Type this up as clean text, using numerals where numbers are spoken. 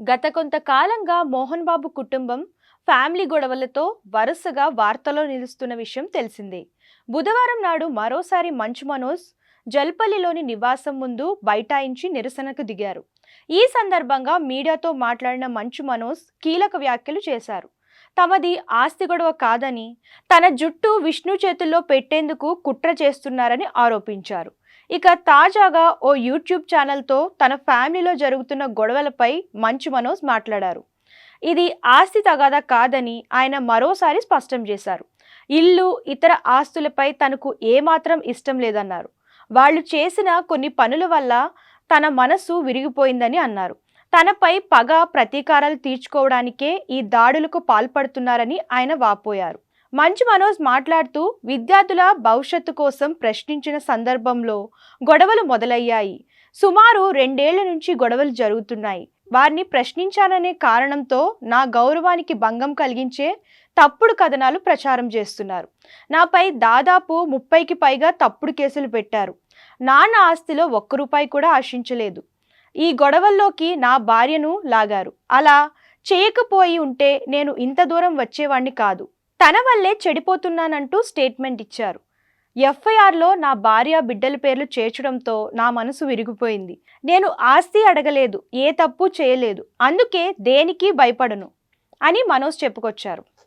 గత కొంతకాలంగా మోహన్ బాబు కుటుంబం ఫ్యామిలీ గొడవలతో వరుసగా వార్తల్లో నిలుస్తున్న విషయం తెలిసిందే. బుధవారం నాడు మరోసారి మంచు మనోజ్ జల్పల్లిలోని నివాసం ముందు బైఠాయించి నిరసనకు దిగారు. ఈ సందర్భంగా మీడియాతో మాట్లాడిన మంచు మనోజ్ కీలక వ్యాఖ్యలు చేశారు. తమది ఆస్తి గొడవ కాదని, తన జుట్టు విష్ణు చేతుల్లో పెట్టేందుకు కుట్ర చేస్తున్నారని ఆరోపించారు. ఇక తాజాగా ఓ యూట్యూబ్ ఛానల్తో తన ఫ్యామిలీలో జరుగుతున్న గొడవలపై మంచు మనోజ్ మాట్లాడారు. ఇది ఆస్తి తగాదా కాదని ఆయన మరోసారి స్పష్టం చేశారు. ఇల్లు, ఇతర ఆస్తులపై తనకు ఏమాత్రం ఇష్టం లేదన్నారు. వాళ్ళు చేసిన కొన్ని పనుల వల్ల తన మనసు విరిగిపోయిందని అన్నారు. తనపై పగ, ప్రతీకారాలు తీర్చుకోవడానికే ఈ దాడులకు పాల్పడుతున్నారని ఆయన వాపోయారు. మంచు మనోజ్ మాట్లాడుతూ విద్యార్థుల భవిష్యత్తు కోసం ప్రశ్నించిన సందర్భంలో గొడవలు మొదలయ్యాయి. సుమారు 2 ఏళ్ల నుంచి గొడవలు జరుగుతున్నాయి. వారిని ప్రశ్నించాననే కారణంతో నా గౌరవానికి భంగం కలిగించే తప్పుడు కథనాలు ప్రచారం చేస్తున్నారు. నాపై దాదాపు 30కి పైగా తప్పుడు కేసులు పెట్టారు. నాన్న ఆస్తిలో ₹1 కూడా ఆశించలేదు. ఈ గొడవల్లోకి నా భార్యను లాగారు. అలా చేయకపోయి ఉంటే నేను ఇంత దూరం వచ్చేవాణ్ణి కాదు. తన వల్లే చెడిపోతున్నానంటూ స్టేట్మెంట్ ఇచ్చారు. ఎఫ్ఐఆర్లో నా భార్య, బిడ్డల పేర్లు చేర్చడంతో నా మనసు విరిగిపోయింది. నేను ఆస్తి అడగలేదు, ఏ తప్పు చేయలేదు, అందుకే దేనికి భయపడను అని మనోజ్ చెప్పుకొచ్చారు.